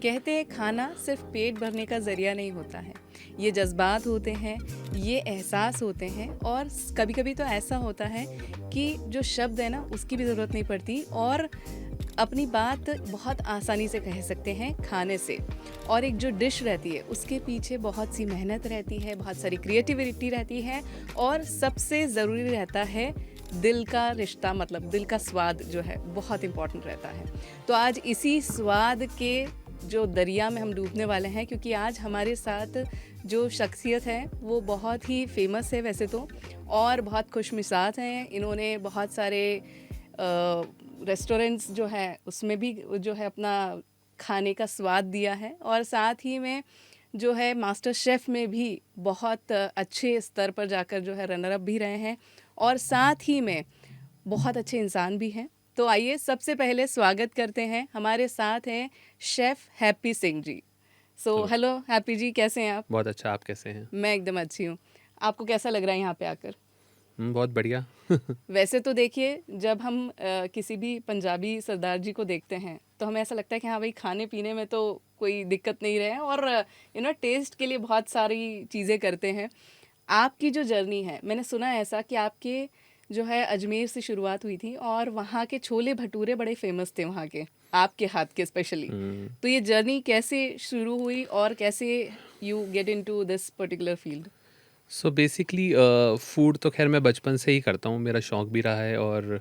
कहते हैं खाना सिर्फ पेट भरने का ज़रिया नहीं होता है। ये जज़्बात होते हैं, ये एहसास होते हैं और कभी-कभी तो ऐसा होता है कि जो शब्द है ना उसकी भी ज़रूरत नहीं पड़ती और अपनी बात बहुत आसानी से कह सकते हैं खाने से। और एक जो डिश रहती है उसके पीछे बहुत सी मेहनत रहती है, बहुत सारी क्रिएटिविटी रहती है और सबसे ज़रूरी रहता है दिल का रिश्ता, मतलब दिल का स्वाद जो है बहुत इम्पोर्टेंट रहता है। तो आज इसी स्वाद के जो दरिया में हम डूबने वाले हैं, क्योंकि आज हमारे साथ जो शख्सियत है वो बहुत ही फेमस है वैसे तो, और बहुत खुशमिजाज हैं। इन्होंने बहुत सारे रेस्टोरेंट्स जो है उसमें भी जो है अपना खाने का स्वाद दिया है और साथ ही में जो है मास्टर शेफ़ में भी बहुत अच्छे स्तर पर जाकर जो है रनर अप भी रहे हैं और साथ ही में बहुत अच्छे इंसान भी हैं। तो आइए सबसे पहले स्वागत करते हैं, हमारे साथ हैं chef Happy Singh ji. So hello. Hello Happy ji, कैसे हैं आप? बहुत अच्छा, आप कैसे हैं? मैं एकदम अच्छी हूँ। आपको कैसा लग रहा है यहाँ पे आकर? बहुत बढ़िया। वैसे तो देखिए, जब हम किसी भी पंजाबी सरदार जी को देखते हैं तो हमें ऐसा लगता है कि हाँ भाई, खाने पीने में तो कोई दिक्कत नहीं रहे और टेस्ट के लिए बहुत सारी चीज़ें करते हैं। आपकी जो जर्नी है, मैंने सुना है ऐसा कि आपके जो है अजमेर से शुरुआत हुई थी और वहाँ के छोले भटूरे बड़े फेमस थे वहाँ के, आपके हाथ के स्पेशली। हुँ। तो ये जर्नी कैसे शुरू हुई और कैसे you get into this particular field? So basically food तो ख़ैर मैं बचपन से ही करता हूँ, मेरा शौक भी रहा है। और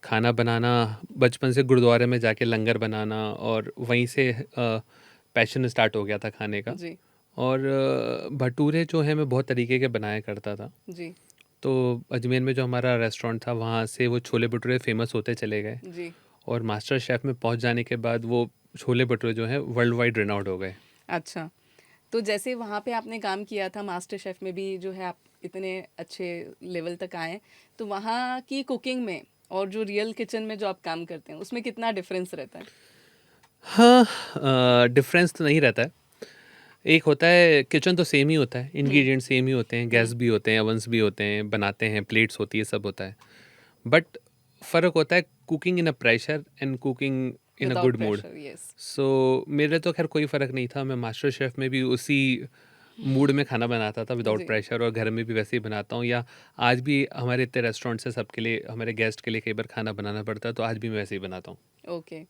खाना बनाना बचपन से गुरुद्वारे में जाके लंगर बनाना, और वहीं से पैशन स्टार्ट हो गया था खाने का। जी। और भटूरे जो हैं मैं बहुत तरीके के बनाया करता था। जी। तो अजमेर में जो हमारा रेस्टोरेंट था वहाँ से वो छोले भटूरे फ़ेमस होते चले गए, जी। और मास्टर शेफ़ में पहुँच जाने के बाद वो छोले भटूरे जो हैं वर्ल्ड वाइड रेनॉल्ड हो गए। अच्छा। तो जैसे वहाँ पे आपने काम किया था मास्टर शेफ़ में भी जो है, आप इतने अच्छे लेवल तक आए, तो वहाँ की कुकिंग में और जो रियल किचन में जो आप काम करते हैं उसमें कितना डिफरेंस रहता है? हाँ, डिफ़रेंस तो नहीं रहता है। एक होता है किचन तो सेम ही होता है, हुँ। इंग्रीडिएंट सेम ही होते हैं, हुँ। गैस भी होते हैं, ओवन्स भी होते हैं, बनाते हैं, प्लेट्स होती है, सब होता है। बट फ़र्क होता है cooking in a pressure and cooking in a without good mood. Pressure, yes. So मेरे तो ख़ैर कोई फ़र्क नहीं था, मैं मास्टर शेफ़ में भी उसी मूड में खाना बनाता था विदाउट जी। प्रेशर, और घर में भी वैसे ही बनाता हूँ। या आज भी हमारे इतने रेस्टोरेंट्स हैं, सबके लिए, हमारे गेस्ट के लिए कई बार खाना बनाना पड़ता है, तो आज भी मैं वैसे ही बनाता हूँ। ओके।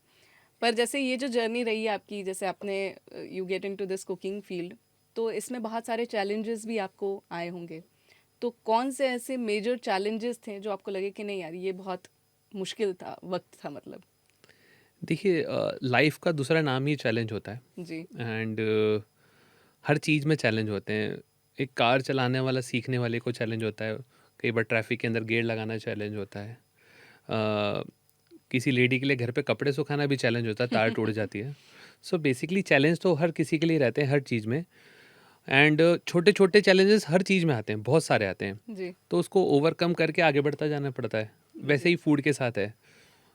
पर जैसे ये जो जर्नी रही है आपकी, जैसे आपने you get into this cooking field, तो इसमें बहुत सारे चैलेंजेस भी आपको आए होंगे। तो कौन से ऐसे मेजर चैलेंजेस थे जो आपको लगे कि नहीं यार, ये बहुत मुश्किल था, वक़्त था मतलब? देखिए, लाइफ़ का दूसरा नाम ही चैलेंज होता है। जी। एंड हर चीज़ में चैलेंज होते हैं। एक कार चलाने वाला सीखने वाले को चैलेंज होता है, कई बार ट्रैफिक के अंदर गेयर लगाना चैलेंज होता है। किसी लेडी के लिए घर पे कपड़े सुखाना भी चैलेंज होता है, तार टूट जाती है। सो बेसिकली चैलेंज तो हर किसी के लिए रहते हैं, हर चीज़ में। एंड छोटे छोटे चैलेंजेस हर चीज़ में आते हैं, बहुत सारे आते हैं। जी। तो उसको ओवरकम करके आगे बढ़ता जाना पड़ता है। वैसे जी। ही फूड के साथ है,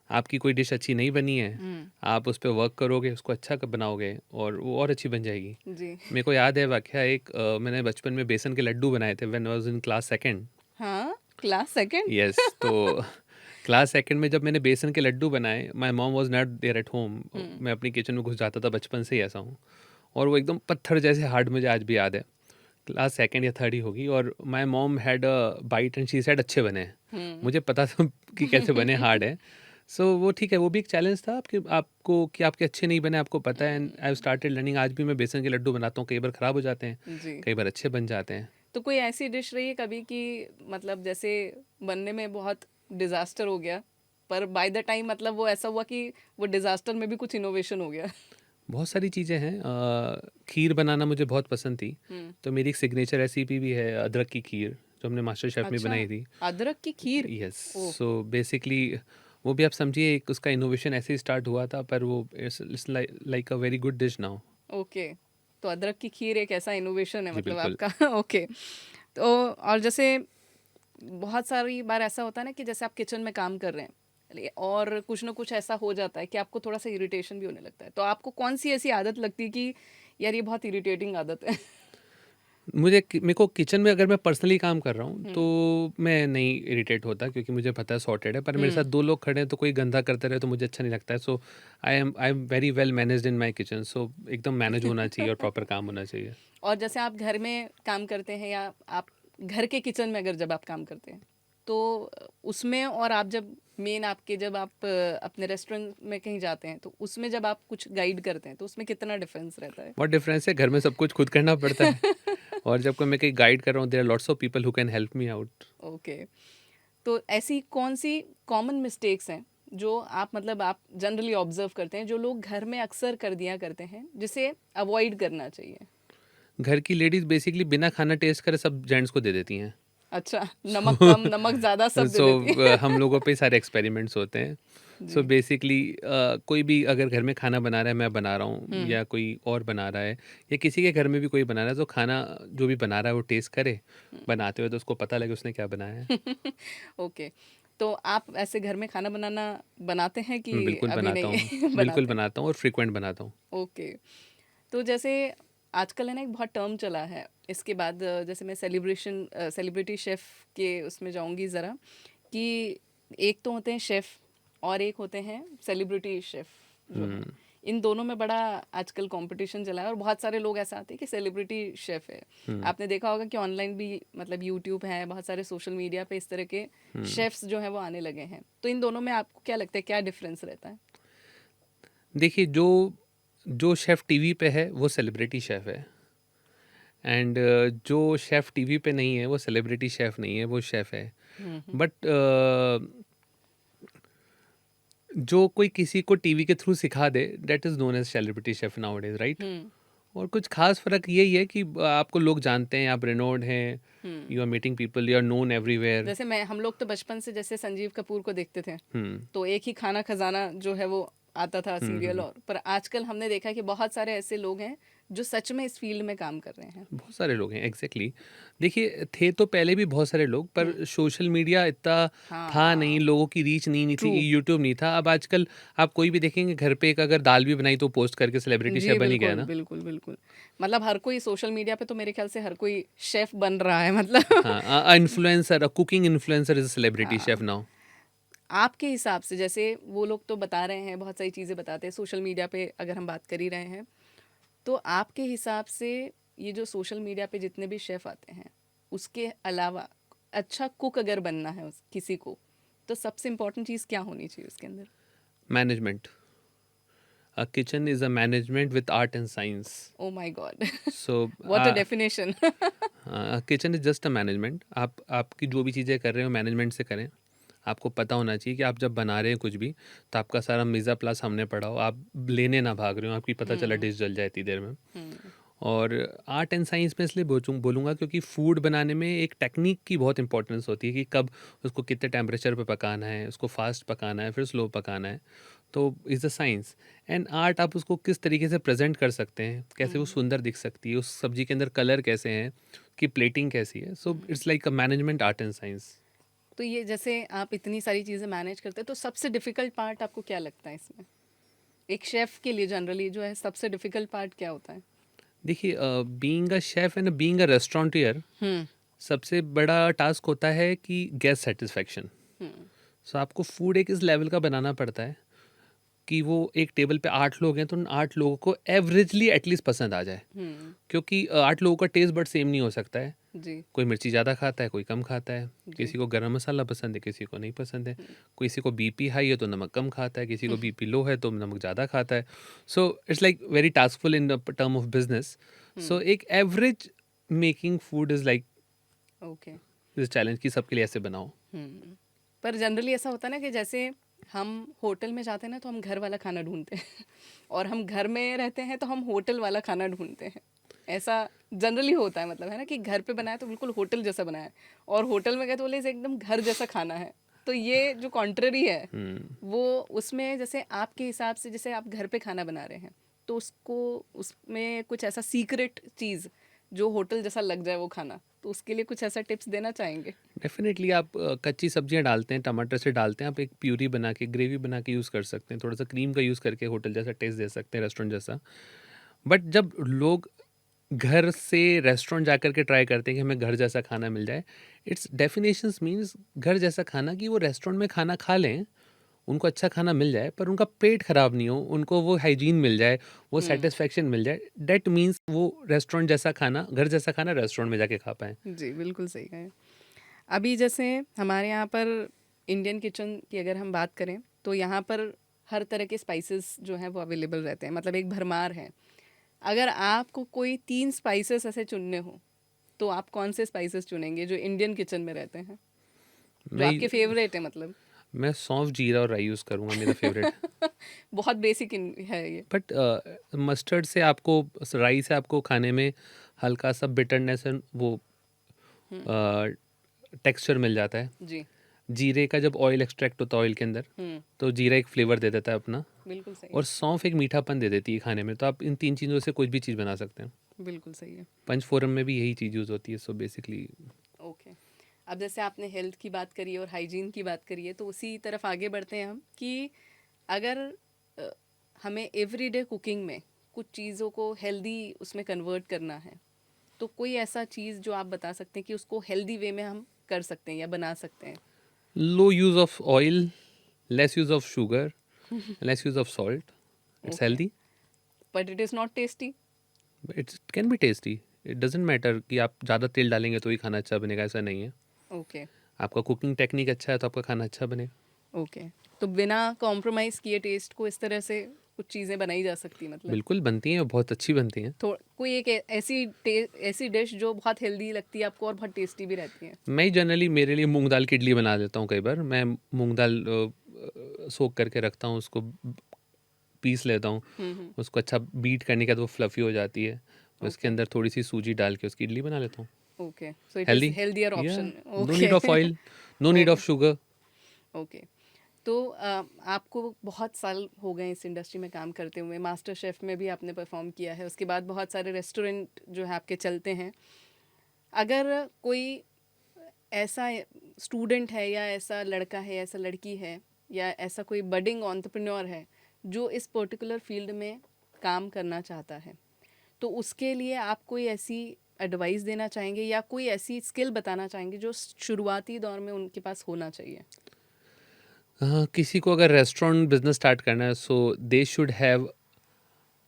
आपकी कोई डिश अच्छी नहीं बनी है, हुँ। आप उस पे वर्क करोगे, उसको अच्छा बनाओगे, और वो और अच्छी बन जाएगी। जी। मेरे को याद है वाक़या एक, मैंने बचपन में बेसन के लड्डू बनाए थे when I was in class 2nd। हाँ, क्लास सेकंड? यस, तो क्लास 2nd में जब मैंने बेसन के लड्डू बनाए, my mom was not there at home. हुँ। मैं अपनी किचन में घुस जाता था, बचपन से ही ऐसा हूँ। और वो एकदम पत्थर जैसे हार्ड, मुझे आज भी याद है। क्लास 2nd या 3rd ही होगी, और my mom had a bite and she said अच्छे बने हैं। हुँ। मुझे पता था कि कैसे बने, हार्ड है। सो वो ठीक है, वो भी एक चैलेंज था आपके आपको कि आपके अच्छे नहीं बने, आपको पता है। And I have started learning. आज भी मैं बेसन के लड्डू बनाता हूँ, कई बार खराब हो जाते हैं, जी। कई बार अच्छे बन जाते हैं। तो कोई ऐसी डिश रही है कभी कि मतलब जैसे बनने में बहुत डिज़ास्टर हो गया, पर बाय द टाइम मतलब वो ऐसा हुआ कि वो डिज़ास्टर में भी कुछ इनोवेशन हो गया? बहुत सारी चीज़ें हैं। खीर बनाना मुझे बहुत पसंद थी, हुँ। तो मेरी एक सिग्नेचर रेसिपी भी है अदरक की खीर, जो हमने मास्टर शेफ़ में अच्छा, बनाई थी। अदरक की खीर? यस। ओह! सो बेसिकली वो भी आप समझिए, एक उसका इनोवेशन ऐसे ही स्टार्ट हुआ था, पर वो it's like a very good dish now. Okay. तो अदरक की खीर एक ऐसा इनोवेशन है जी, मतलब बिल्कुल। आपका। ओके। तो और जैसे बहुत सारी बार ऐसा होता है ना कि जैसे आप किचन में काम कर रहे हैं और कुछ ना कुछ ऐसा हो जाता है कि आपको थोड़ा सा इरिटेशन भी होने लगता है, तो आपको कौन सी ऐसी आदत लगती है कि यार ये बहुत इरिटेटिंग आदत है? मेरे को किचन में अगर मैं पर्सनली काम कर रहा हूँ तो मैं नहीं इरिटेट होता, क्योंकि मुझे पता है सॉर्टेड है। पर मेरे साथ दो लोग खड़े हैं तो कोई गंदा करते रहे तो मुझे अच्छा नहीं लगता है। So I am very well managed in my kitchen. So एकदम मैनेज होना चाहिए और प्रॉपर काम होना चाहिए। और जैसे आप घर में काम करते हैं या आप घर के किचन में अगर जब आप काम करते हैं तो उसमें और आप जब मेन आपके जब आप अपने रेस्टोरेंट में कहीं जाते हैं तो उसमें जब आप कुछ गाइड करते हैं तो उसमें कितना डिफरेंस रहता है? बहुत डिफरेंस है, घर में सब कुछ खुद करना पड़ता है और जब कोई मैं कहीं गाइड कर रहा हूँ, there are lots of people who can help me out. Okay. तो ऐसी कौन सी कॉमन मिस्टेक्स हैं जो आप मतलब आप जनरली ऑब्जर्व करते हैं जो लोग घर में अक्सर कर दिया करते हैं जिसे अवॉइड करना चाहिए? घर की लेडीज बेसिकली बिना खाना टेस्ट करे सब जेंट्स को दे देती हैं। अच्छा, नमक कम नमक ज़्यादा सब दे सो देती है। हम लोगों पे सारे एक्सपेरिमेंट्स होते हैं। सो जी। बेसिकली कोई भी अगर घर में खाना बना रहा है, मैं बना रहा हूँ या कोई और बना रहा है या किसी के घर में भी कोई बना रहा है, तो खाना जो भी बना रहा है वो टेस्ट करे बनाते हुए, तो उसको पता लगे उसने क्या बनाया है। ओके। तो आप ऐसे घर में खाना बनाना बनाते हैं कि मैं बिल्कुल अभी बनाता हूँ, नहीं बिल्कुल बनाते हैं? बनाता हूँ और फ्रिक्वेंट बनाता हूँ। ओके। तो जैसे आजकल है ना एक बहुत टर्म चला है इसके बाद जैसे मैं सेलिब्रिटी शेफ के उसमें जाऊंगी ज़रा कि एक तो होते हैं शेफ और एक होते हैं सेलिब्रिटी शेफ जो है इन दोनों में बड़ा आजकल कंपटीशन चला है और बहुत सारे लोग ऐसा आते हैं कि सेलिब्रिटी शेफ है। आपने देखा होगा कि ऑनलाइन भी मतलब यूट्यूब है, बहुत सारे सोशल मीडिया पे इस तरह के शेफ्स जो हैं वो आने लगे हैं। तो इन दोनों में आपको क्या लगता है क्या डिफरेंस रहता है? देखिए, जो जो शेफ़ टीवी पे है वो सेलिब्रिटी शेफ़ है, एंड जो शेफ़ टीवी पे नहीं है वो सेलिब्रिटी शेफ़ नहीं है, वो शेफ़ है। बट जो कोई किसी को टीवी के थ्रू सिखा दे, that is known as celebrity chef nowadays, right? Hmm. और कुछ खास फ़र्क यही है कि आपको लोग जानते हैं, आप रेनोड हैं, you are meeting people, you are known everywhere. जैसे मैं हम लोग तो बचपन से जैसे संजीव कपूर को देखते थे हम्म तो एक ही खाना खजाना जो है वो आता था सीरियल। हम्म। और पर आजकल हमने देखा कि बहुत सारे ऐसे लोग हैं जो सच में इस फील्ड में काम कर रहे हैं। बहुत सारे लोग हैं, एग्जैक्टली। देखिए, थे तो पहले भी बहुत सारे लोग, पर सोशल मीडिया इतना था नहीं, हाँ। लोगों की रीच नहीं थी, ट्रू। यूट्यूब नहीं था। अब आजकल आप कोई भी देखेंगे घर पे एक अगर दाल भी बनाई तो पोस्ट करके सेलिब्रिटी जी शेफ बन ही गया बिल्कुल ना। बिल्कुल बिल्कुल। मतलब हर कोई सोशल मीडिया पे तो मेरे ख्याल से हर कोई शेफ बन रहा है मतलब। हाँ, influencer, cooking influencer is a celebrity chef हाँ। नाउ। आपके हिसाब से जैसे वो लोग तो बता रहे हैं बहुत सारी चीज़ें बताते हैं सोशल मीडिया पे अगर हम बात कर ही रहे हैं तो आपके हिसाब से ये जो सोशल मीडिया पे जितने भी शेफ आते हैं उसके अलावा अच्छा कुक अगर बनना है किसी को तो सबसे इम्पोर्टेंट चीज़ क्या होनी चाहिए उसके अंदर? Management. A kitchen is a management with art and science. O my God. So what a definition. Kitchen is just a management. आप आपकी जो भी चीज़ें कर रहे हो मैनेजमेंट से करें। आपको पता होना चाहिए कि आप जब बना रहे हैं कुछ भी, तो आपका सारा मिज़ा प्लस सामने पड़ा हो, आप लेने ना भाग रहे हो, आपकी पता चला डिश जल जाए इतनी देर में। और आर्ट एंड साइंस में इसलिए बोलूँगा क्योंकि फूड बनाने में एक टेक्निक की बहुत इंपॉर्टेंस होती है कि कब उसको कितने टेम्परेचर पे पकाना है, उसको फास्ट पकाना है, फिर स्लो पकाना है। तो is a science. And art, आप उसको किस तरीके से प्रेजेंट कर सकते हैं, कैसे वो सुंदर दिख सकती है, उस सब्जी के अंदर कलर कैसे हैं, कि प्लेटिंग कैसी है। So it's like a management art and science. तो ये जैसे आप इतनी सारी चीज़ें मैनेज करते हैं तो सबसे डिफिकल्ट पार्ट आपको क्या लगता है इसमें? एक शेफ के लिए जनरली जो है सबसे डिफिकल्ट पार्ट क्या होता है? देखिए, being a chef and being a restaurateur, hmm. सबसे बड़ा टास्क होता है कि गेस्ट सेटिस्फेक्शन। हम्म। सो आपको फूड एक इस लेवल का बनाना पड़ता है कि वो एक टेबल पे 8 लोग हैं तो उन 8 लोगों को एवरेजली एटलीस्ट पसंद आ जाए। हम्म। क्योंकि 8 लोगों का टेस्ट बट सेम नहीं हो सकता है। जी। कोई मिर्ची ज़्यादा खाता है, कोई कम खाता है, जी। किसी को गरम मसाला पसंद है, किसी को नहीं पसंद है, हम्म। किसी को बीपी हाई है तो नमक कम खाता है, किसी को बीपी लो है तो नमक ज़्यादा खाता है। So it's like very taskful in term of business. So एक average making food is like okay. Is challenge कि सबके लिए ऐसे बनाओ। हम्म। पर जनरली ऐसा होता है ना कि जैसे हम होटल में जाते हैं ना तो हम घर वाला खाना ढूंढते हैं और हम घर में रहते हैं तो हम होटल वाला खाना ढूंढते हैं। ऐसा जनरली होता है मतलब है ना कि घर पे बनाया तो बिल्कुल होटल जैसा बनाया है और होटल में गए तो बोले इसे एकदम घर जैसा खाना है। तो ये जो कॉन्ट्ररी है वो उसमें जैसे आपके हिसाब से जैसे आप घर पे खाना बना रहे हैं तो उसको उसमें कुछ ऐसा सीक्रेट चीज़ जो होटल जैसा लग जाए वो खाना, तो उसके लिए कुछ ऐसा टिप्स देना चाहेंगे? डेफिनेटली आप कच्ची सब्जियां डालते हैं, टमाटर से डालते हैं, आप एक प्यूरी बना के, ग्रेवी बना के यूज़ कर सकते हैं, थोड़ा सा क्रीम का यूज़ करके होटल जैसा टेस्ट दे सकते हैं, रेस्टोरेंट जैसा। बट जब लोग घर से रेस्टोरेंट जाकर के ट्राई करते हैं कि हमें घर जैसा खाना मिल जाए। इट्स डेफिनेशंस मीन्स घर जैसा खाना कि वो रेस्टोरेंट में खाना खा लें, उनको अच्छा खाना मिल जाए पर उनका पेट खराब नहीं हो, उनको वो हाइजीन मिल जाए, वो हुँ। सेटिस्फेक्शन मिल जाए। दैट मीन्स वो रेस्टोरेंट जैसा खाना, घर जैसा खाना रेस्टोरेंट में जाके खा पाएँ। जी, बिल्कुल सही कहा। अभी जैसे हमारे यहाँ पर इंडियन किचन की अगर हम बात करें तो यहाँ पर हर तरह के स्पाइसेस जो हैं वो अवेलेबल रहते हैं, मतलब एक भरमार है। अगर आपको कोई 3 स्पाइसेस ऐसे चुनने हो तो आप कौन से स्पाइसेस चुनेंगे जो इंडियन किचन में रहते हैं, जो मैं आपके फेवरेट है मतलब? मैं सौंफ, जीरा और राई यूज़ करूँगा, मेरा फेवरेट। बहुत बेसिक है ये। बट मस्टर्ड से आपको, राई से आपको खाने में हल्का सा बिटरनेस एंड वो हुँ, टेक्सचर मिल जाता है। जी। जीरे का जब ऑयल एक्सट्रैक्ट होता है ऑयल के अंदर, हुँ, तो जीरा एक फ्लेवर दे देता है अपना, बिल्कुल सही और है, सौंफ एक मीठापन दे देती है खाने में। तो आप इन 3 चीज़ों से कुछ भी चीज़ बना सकते हैं। बिल्कुल सही है। पंचफोरन में भी यही चीज़ यूज़ होती है, सो बेसिकली। ओके। अब जैसे आपने हेल्थ की बात करी है और हाइजीन की बात करी है तो उसी तरफ आगे बढ़ते हैं हम कि अगर अ, हमें एवरीडे कुकिंग में कुछ चीज़ों को हेल्दी उसमें कन्वर्ट करना है तो कोई ऐसा चीज़ जो आप बता सकते हैं कि उसको हेल्दी वे में हम कर सकते हैं या बना सकते हैं? Low use of oil, less use of sugar, less use of salt, it's okay, healthy. But it is not tasty. It's can be tasty. It doesn't matter कि आप ज़्यादा तेल डालेंगे तो ही खाना अच्छा बनेगा, ऐसा नहीं है। ओके। आपका कुकिंग टेक्निक अच्छा है तो आपका खाना अच्छा बनेगा। ओके, तो बिना कॉम्प्रोमाइज़ किए टेस्ट को इस तरह से कुछ चीज़ें बनाई जा सकती मतलब? बिल्कुल बनती हैं और बहुत अच्छी बनती हैं। थोड़ा कोई एक ऐसी डिश जो बहुत हेल्दी लगती है आपको और बहुत टेस्टी भी रहती है? मैं जनरली, मेरे लिए मूंग दाल की इडली बना देता हूँ कई बार। मैं मूंग दाल सोक करके रखता हूँ, उसको पीस लेता हूँ, हुँ। उसको अच्छा बीट करने के बाद वो फ्लफ़ी हो जाती है। उसके ओके, अंदर थोड़ी सी सूजी डाल के उसकी इडली बना लेता हूँ। Okay. So it is healthy, healthier या option. No okay. Need of oil, no need of okay, sugar. Okay. तो आपको बहुत साल हो गए इस इंडस्ट्री में काम करते हुए, मास्टर शेफ़ में भी आपने परफ़ॉर्म किया है, उसके बाद बहुत सारे रेस्टोरेंट जो है आपके चलते हैं। अगर कोई ऐसा स्टूडेंट है या ऐसा लड़का है, ऐसा लड़की है या ऐसा कोई बडिंग एंटरप्रेन्योर है जो इस पर्टिकुलर फील्ड में काम करना चाहता है, तो उसके लिए आप कोई ऐसी एडवाइस देना चाहेंगे या कोई ऐसी स्किल बताना चाहेंगे जो शुरुआती दौर में उनके पास होना चाहिए? हाँ, किसी को अगर रेस्टोरेंट बिजनेस स्टार्ट करना है, so they should have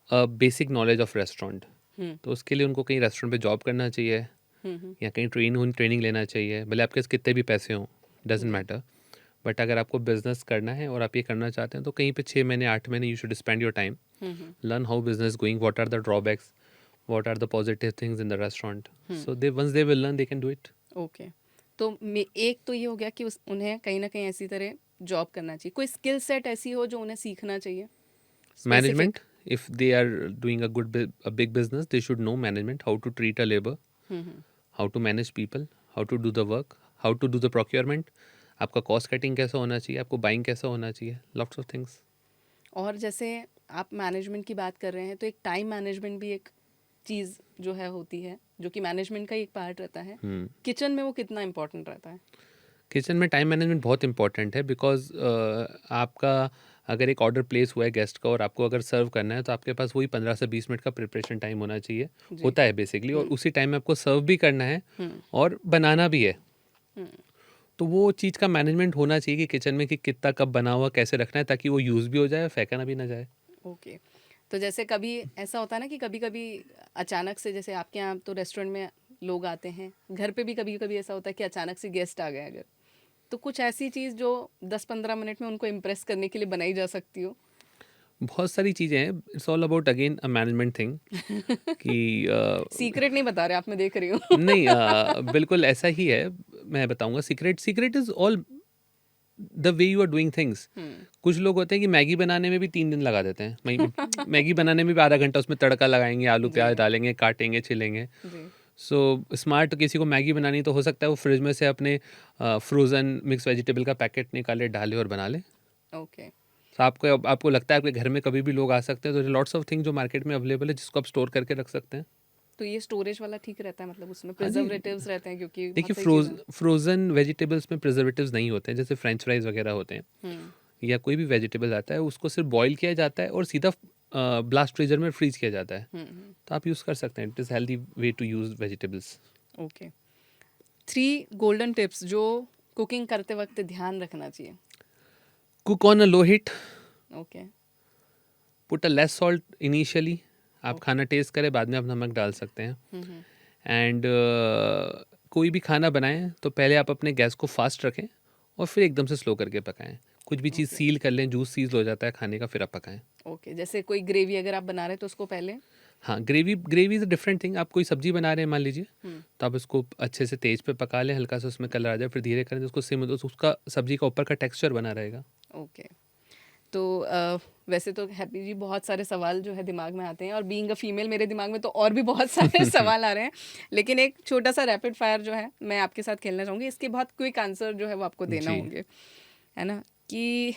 a basic knowledge of restaurant. Hmm, तो उसके लिए उनको कहीं रेस्टोरेंट पे जॉब करना चाहिए, हुँ। या कहीं ट्रेनिंग लेना चाहिए, भले आपके पास कितने भी पैसे हों, डजेंट जी। मैटर। बट अगर आपको बिजनेस करना है और आप ये करना चाहते हैं, तो कहीं पे 6 महीने 8 महीने you should spend your time, hmm. learn how business going, what are the drawbacks, what are the positive things in the restaurant. Hmm, So they, once they will learn, they can do it. Okay. तो एक तो ये हो गया कि उन्हें कहीं ना कहीं ऐसी तरह जॉब करना चाहिए। कोई स्किल सेट ऐसी हो जो उन्हें सीखना चाहिए specific? Management, if they are doing a big business, they should know management, how to treat a labor, hmm. how to manage people, how to do the work, how to do the procurement. आपका cost cutting कैसा होना चाहिए, आपको buying कैसा होना चाहिए, lots of things. और जैसे आप मैनेजमेंट की बात कर रहे हैं तो एक टाइम मैनेजमेंट भी एक चीज़ जो है होती है जो कि मैनेजमेंट का ही एक पार्ट रहता है। किचन में वो कितना इम्पोर्टेंट रहता है? किचन में टाइम मैनेजमेंट बहुत इंपॉर्टेंट है, बिकॉज आपका अगर एक ऑर्डर प्लेस हुआ है गेस्ट का और आपको अगर सर्व करना है, तो आपके पास वही 15 से 20 मिनट का प्रिपरेशन टाइम होना चाहिए, जी। होता है बेसिकली। और हम्म। उसी टाइम में आपको सर्व भी करना है हम्म। और बनाना भी है। हम्म। तो वो चीज़ का मैनेजमेंट होना चाहिए कि किचन में कि कितना कब बना हुआ कैसे रखना है, ताकि वो यूज़ भी हो जाए, फेंका ना भी ना जाए। ओके। तो जैसे कभी ऐसा होता है ना कि कभी कभी अचानक से, जैसे आपके यहाँ तो रेस्टोरेंट में लोग आते हैं, घर पे भी कभी कभी ऐसा होता है कि अचानक से गेस्ट आ गए अगर, तो कुछ ऐसी चीज़ जो 10-15 मिनट में उनको इम्प्रेस करने के लिए बनाई जा सकती हो? बहुत सारी चीज़ें हैं, it's all about again a management thing कि सीक्रेट नहीं बता रहे आप, मैं देख रही हूँ। नहीं, बिल्कुल ऐसा ही है। मैं बताऊंगा, secret secret is all the way you are doing things. Hmm. कुछ लोग होते हैं कि मैगी बनाने में भी 3 दिन लगा देते हैं। मैगी बनाने में भी आधा घंटा उसमें तड़का लगाएंगे, आलू जी। प्याज डालेंगे, काटेंगे, छिलेंगे। जी। सो स्मार्ट किसी को मैगी बनानी तो हो सकता है वो फ्रिज में से अपने फ्रोज़न मिक्स वेजिटेबल का पैकेट निकाले, डाले और बना ले। ओके। तो आपको आपको लगता है आपके घर में कभी भी लोग आ सकते हैं, तो लॉट्स ऑफ थिंग जो मार्केट में अवेलेबल है जिसको आप स्टोर करके रख सकते हैं। तो ये स्टोरेज वाला ठीक रहता है, मतलब उसमें हाँ जी, प्रिजर्वेटिव्स रहते हैं क्योंकि देखिए, बहुत सारी चीज़ें। फ्रोज़न वेजिटेबल्स में प्रिजर्वेटिव्स नहीं होते हैं, जैसे फ्रेंच फ्राइज वगैरह होते हैं, हम्म। या कोई भी वेजिटेबल आता है उसको सिर्फ बॉईल किया जाता है और सीधा ब्लास्ट फ्रीजर में फ्रीज किया जाता है, हम्म। तो आप यूज़ कर सकते हैं. It is healthy way to use vegetables. Okay, 3 golden tips जो कुकिंग करते वक्त ध्यान रखना चाहिए. Cook on a low heat, okay. Put a less salt initially. आप ओके. खाना टेस्ट करें, बाद में आप नमक डाल सकते हैं. हम्म. एंड कोई भी खाना बनाएं तो पहले आप अपने गैस को फास्ट रखें और फिर एकदम से स्लो करके पकाएं. कुछ भी चीज़ ओके. सील कर लें, जूस सील हो जाता है खाने का, फिर आप पकाएं. ओके, जैसे कोई ग्रेवी अगर आप बना रहे हैं तो उसको पहले. हाँ, gravy is a different thing. आप कोई सब्जी बना रहे हैं मान लीजिए, हम्म. तो आप उसको अच्छे से तेज पे पका लें, हल्का सा उसमें कलर आ जाए, फिर धीरे करें तो उसको सिम, तो उसका सब्जी का ऊपर का टेक्सचर बना रहेगा. ओके. तो वैसे तो हैप्पी जी बहुत सारे सवाल जो है दिमाग में आते हैं, और बीइंग अ फीमेल मेरे दिमाग में तो और भी बहुत सारे सवाल आ रहे हैं, लेकिन एक छोटा सा रैपिड फायर जो है मैं आपके साथ खेलना चाहूँगी. इसके बहुत क्विक आंसर जो है वो आपको देना जी. होंगे, है ना. कि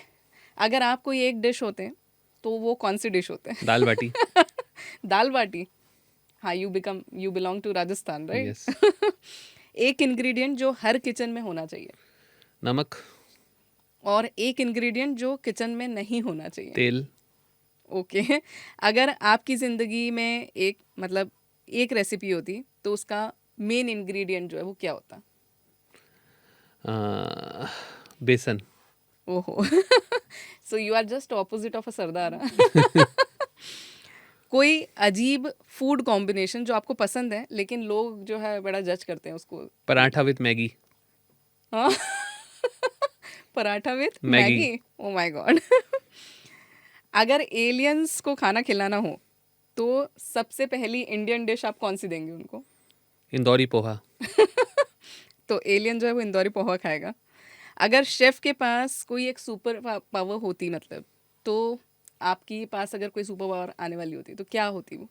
अगर आप कोई एक डिश होते हैं तो वो कौन सी डिश होते हैं? दाल बाटी. दाल बाटी. हाँ, you belong to Rajasthan, yes. Right? एक इंग्रेडिएंट जो हर किचन में होना चाहिए, नमक. और एक इंग्रेडिएंट जो किचन में नहीं होना चाहिए. तेल. ओके. अगर आपकी ज़िंदगी में एक मतलब एक रेसिपी होती तो उसका मेन इंग्रेडिएंट जो है वो क्या होता? बेसन. ओहो. So you are just opposite of a sardar. कोई अजीब फूड कॉम्बिनेशन जो आपको पसंद है लेकिन लोग जो है बड़ा जज करते हैं उसको. Paratha with Maggi. हाँ. Paratha with Maggi. Maggi. Oh my god. अगर एलियंस को खाना खिलाना हो तो सबसे पहली इंडियन डिश आप कौन सी देंगे उनको? इंदौरी पोहा. तो एलियन जो है वो इंदौरी पोहा खाएगा. अगर शेफ के पास कोई एक सुपर पावर होती, मतलब, तो आपके पास अगर कोई सुपर पावर आने वाली होती तो क्या होती वो,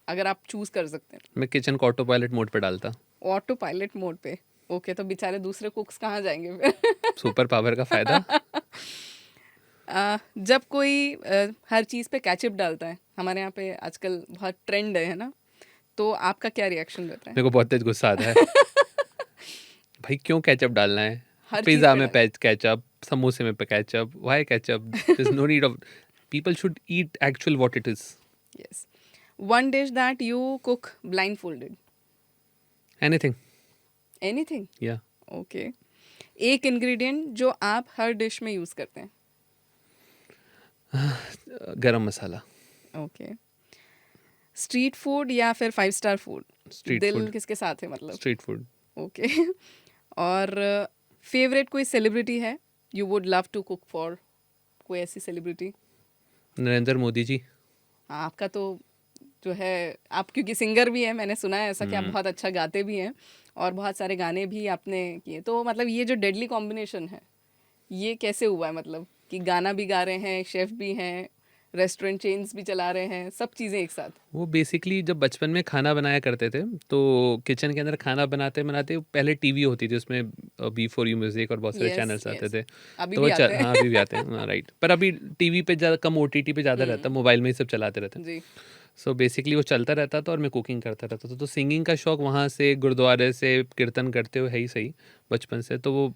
अगर आप चूज कर सकते हैं? मैं किचन को ऑटो पायलट मोड पे डालता. ऑटो पायलट मोड पे. ओके, तो बेचारे दूसरे कुक्स कहाँ जाएंगे फिर? सुपर पावर का फायदा. जब कोई हर चीज़ पे केचप डालता है, हमारे यहाँ पे आजकल बहुत ट्रेंड है ना, तो आपका क्या रिएक्शन रहता है? मेरे को बहुत तेज गुस्सा आता है. भाई क्यों केचप डालना है? हर चीज़ पिज्ज़ा पे में डाल. केचप, समोसे में ketchup. Why ketchup? There is no need of. People should eat actual what it is. Yes. One dish that you cook blindfolded. Anything. Anything. Yeah. Okay. एक इंग्रेडिएंट जो आप हर डिश में यूज़ करते हैं. गरम मसाला. ओके. स्ट्रीट फूड या फिर 5 star food? Street दिल फूड. किसके साथ है, मतलब? Street food. ओके. और फेवरेट कोई सेलिब्रिटी है you would love to cook for? कोई ऐसी सेलिब्रिटी? नरेंद्र मोदी जी. हाँ, आपका तो जो है, आप क्योंकि सिंगर भी है, मैंने सुना है ऐसा कि आप बहुत अच्छा गाते भी हैं और बहुत सारे गाने भी आपने किए, तो मतलब ये जो डेडली कॉम्बिनेशन है ये कैसे हुआ है, मतलब कि गाना भी गा रहे हैं, शेफ भी हैं, रेस्टोरेंट चेन्स भी चला रहे हैं, सब चीज़ें एक साथ? वो बेसिकली जब बचपन में खाना बनाया करते थे, तो किचन के अंदर खाना बनाते बनाते पहले टीवी होती थी, उसमें बी फॉर यू म्यूजिक और बहुत सारे यस, चैनल्स आते यस. थे. अभी तो भी वो आते हैं. हाँ, अभी भी आते हैं. हाँ, राइट. पर अभी टीवी पे ज़्यादा कम, ओटीटी पे ज़्यादा रहता है, मोबाइल में ही सब चलाते रहते हैं. जी. सो बेसिकली वो चलता रहता था और मैं कुकिंग करता रहता था. तो सिंगिंग का शौक वहाँ से, गुरुद्वारे से कीर्तन करते हुए है ही सही बचपन से. तो वो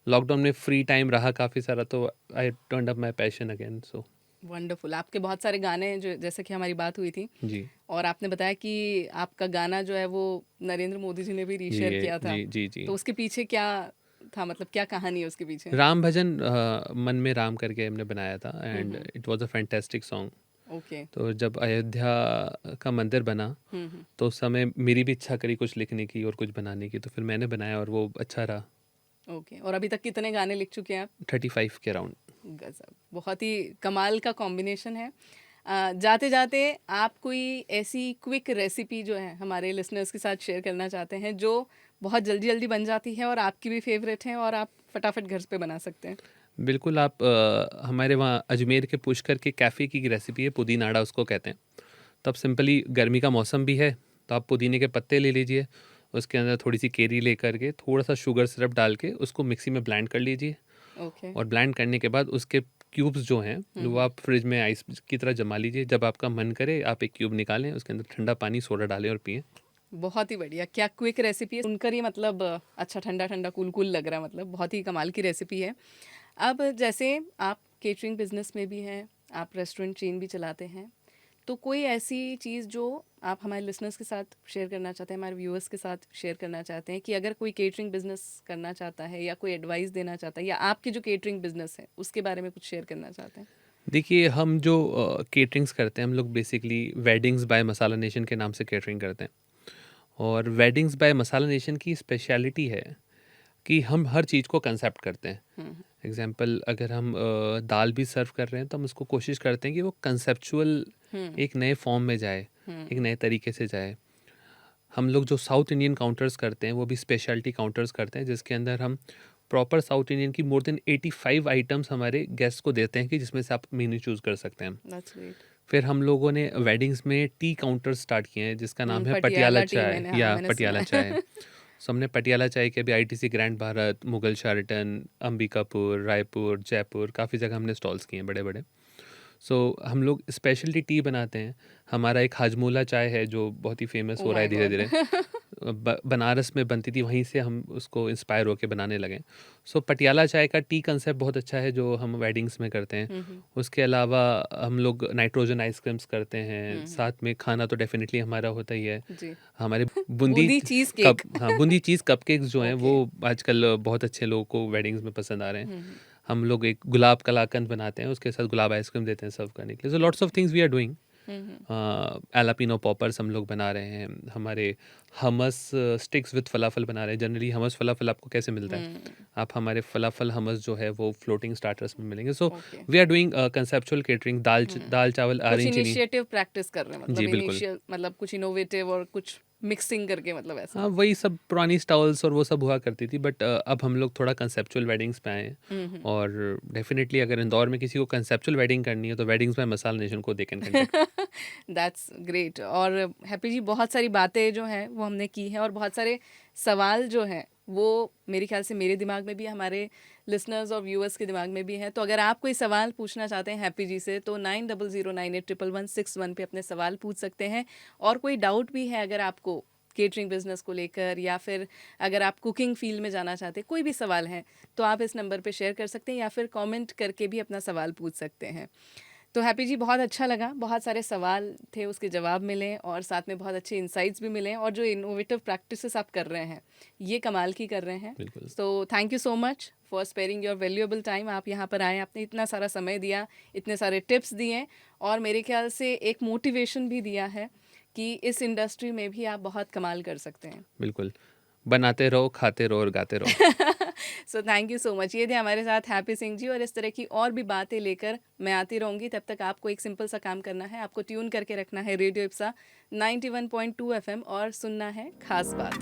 लॉकडाउन में फ्री टाइम रहा काफ़ी सारा, तो I turned up my passion again. So wonderful. आपके बहुत सारे गाने जो, जैसे कि हमारी बात हुई थी जी. और आपने बताया कि आपका गाना जो है वो नरेंद्र मोदी जी ने भी रीशेयर किया था, जी जी जी. तो उसके पीछे क्या था, मतलब क्या कहानी है उसके पीछे? राम भजन, मन में राम करके हमने बनाया था, and it was a fantastic song. Okay. तो जब अयोध्या का मंदिर बना, तो उस समय मेरी भी इच्छा करी कुछ लिखने की और कुछ बनाने की, तो फिर मैंने बनाया और वो अच्छा रहा. ओके. और अभी तक कितने गाने लिख चुके हैं आप? 35 के अराउंड. गजब. बहुत ही कमाल का कॉम्बिनेशन है. जाते जाते आप कोई ऐसी क्विक रेसिपी जो है हमारे लिसनर्स के साथ शेयर करना चाहते हैं जो बहुत जल्दी जल्दी बन जाती है और आपकी भी फेवरेट है और आप फटाफट घर पे बना सकते हैं? बिल्कुल. आप हमारे वहाँ अजमेर के पुष्कर के कैफ़े की रेसिपी है, पुदीनाड़ा उसको कहते हैं. तो आप सिंपली, गर्मी का मौसम भी है, तो आप पुदीने के पत्ते ले लीजिए, उसके अंदर थोड़ी सी केरी लेकर के थोड़ा सा शुगर सिरप डाल के उसको मिक्सी में ब्लेंड कर लीजिए. ओके. और ब्लेंड करने के बाद उसके क्यूब्स जो हैं वो आप फ्रिज में आइस की तरह जमा लीजिए. जब आपका मन करे आप एक क्यूब निकालें, उसके अंदर ठंडा पानी, सोडा डालें और पिएं. बहुत ही बढ़िया. क्या क्विक रेसिपी है, सुनकर ही मतलब अच्छा ठंडा ठंडा कूल कूल लग रहा है, मतलब बहुत ही कमाल की रेसिपी है. अब जैसे आप केटरिंग बिजनेस में भी हैं, आप रेस्टोरेंट चेन भी चलाते हैं, तो कोई ऐसी चीज़ जो आप हमारे लिसनर्स के साथ शेयर करना चाहते हैं, हमारे व्यूअर्स के साथ शेयर करना चाहते हैं, कि अगर कोई केटरिंग बिजनेस करना चाहता है या कोई एडवाइस देना चाहता है, या आपकी जो केटरिंग बिजनेस है उसके बारे में कुछ शेयर करना चाहते हैं? देखिए, हम जो केटरिंग्स करते हैं, हम लोग बेसिकली वेडिंग्स बाय मसाला नेशन के नाम से केटरिंग करते हैं। और वेडिंग्स बाय मसाला नेशन की स्पेशलिटी है कि हम हर चीज़ को कंसेप्ट करते हैं। हम्म, एग्जाम्पल, अगर हम दाल भी सर्व कर रहे हैं तो हम उसको कोशिश करते हैं कि वो कंसेप्चुअल हम्म, एक नए फॉर्म में जाए, एक नए तरीके से जाए। हम लोग जो साउथ इंडियन काउंटर्स करते हैं वो भी स्पेशलिटी काउंटर्स करते हैं, जिसके अंदर हम प्रॉपर साउथ इंडियन की मोर देन 85 आइटम्स हमारे गेस्ट को देते हैं कि जिसमें से आप मेन्यू चूज़ कर सकते हैं। That's great. फिर हम लोगों ने वेडिंग्स में टी काउंटर स्टार्ट किए हैं जिसका नाम है पटियाला पटियाला टी चाय मैंने, हाँ, या मैंने सुना पटियाला चाय। है। सो हमने पटियाला चाय के अभी ITC grand Bharat, Mughal Sheraton, Ambikapur, Raipur, Jaipur, काफ़ी जगह हमने स्टॉल्स किए हैं बड़े बड़े। सो हम लोग स्पेशलिटी टी बनाते हैं। हमारा एक हाजमोला चाय है जो बहुत ही फेमस ओ हो रहा है माय धीरे गॉड। धीरे। बनारस में बनती थी, वहीं से हम उसको इंस्पायर होके बनाने लगे। सो पटियाला चाय का टी कंसेप्ट बहुत अच्छा है जो हम वेडिंग्स में करते हैं। हम्म, उसके अलावा हम लोग नाइट्रोजन आइसक्रीम्स करते हैं, हम्म, साथ में खाना तो डेफिनेटली हमारा होता ही है। जी। हमारे बूंदी बूंदी चीज कप केक। हाँ, बूंदी चीज़ कपकेक्स जो हैं वो ओके। आजकल बहुत अच्छे लोगों को वेडिंग्स में पसंद आ रहे हैं। हम्म, हम लोग एक गुलाब कलाकंद बनाते हैं, उसके साथ गुलाब आइसक्रीम देते हैं सर्व करने के लिए। So lots of things we are doing. Hmm, jalapeno poppers हम लोग बना रहे हैं। हमारे हमस स्टिक्स विद फलाफल बना रहे हैं। जनरली हमस फलाफल आपको कैसे मिलता है? हम्म, आप हमारे फलाफल हमस जो है वो फ्लोटिंग स्टार्टर्स में मिलेंगे। So okay. We are doing conceptual catering, दाल चावल कुछ आरइन चीनी। इनिशिएटिव प्रैक्टिस कर रहे हैं, जी मतलब बिल्कुल। इनिशियल, मतलब कुछ इनोवेटिव और कुछ मिक्सिंग करके, मतलब ऐसा। हाँ, वही सब पुरानी स्टॉल्स और वो सब हुआ करती थी, बट अब हम लोग थोड़ा कंसेप्चुअल वेडिंग्स पे आए हैं। हम्म। और डेफिनेटली अगर इंदौर में किसी को कंसेप्चुअल वेडिंग करनी है तो वेडिंग्स बाय मसाला नेशन को they can contact. That's great. और हैप्पी जी, बहुत सारी बातें जो हैं वो हमने की हैं, और बहुत सारे सवाल जो हैं वो मेरे ख्याल से मेरे दिमाग में भी है, हमारे लिसनर्स और व्यूअर्स के दिमाग में भी है। तो अगर आप कोई सवाल पूछना चाहते हैं हैप्पी जी से, तो 9009811161 पे अपने सवाल पूछ सकते हैं। और कोई डाउट भी है अगर आपको केटरिंग बिजनेस को लेकर, या फिर अगर आप कुकिंग फील्ड में जाना चाहते हैं, कोई भी सवाल है, तो आप इस नंबर पे शेयर कर सकते हैं, या फिर कमेंट करके भी अपना सवाल पूछ सकते हैं। तो हैप्पी जी, बहुत अच्छा लगा, बहुत सारे सवाल थे उसके जवाब मिले, और साथ में बहुत अच्छे इंसाइट्स भी मिले, और जो इनोवेटिव प्रैक्टिसेस आप कर रहे हैं ये कमाल की कर रहे हैं। बिल्कुल। So thank you so much for sparing your valuable time. आप यहाँ पर आए, आपने इतना सारा समय दिया, इतने सारे टिप्स दिए, और मेरे ख्याल से एक मोटिवेशन भी दिया है कि इस इंडस्ट्री में भी आप बहुत कमाल कर सकते हैं। बिल्कुल, बनाते रहो, खाते रहो और गाते रहो। So thank you so much. ये थे हमारे साथ हैप्पी सिंह जी, और इस तरह की और भी बातें लेकर मैं आती रहूँगी। तब तक आपको एक सिंपल सा काम करना है, आपको ट्यून करके रखना है रेडियो इप्सा 91.2 FM, और सुनना है खास बात।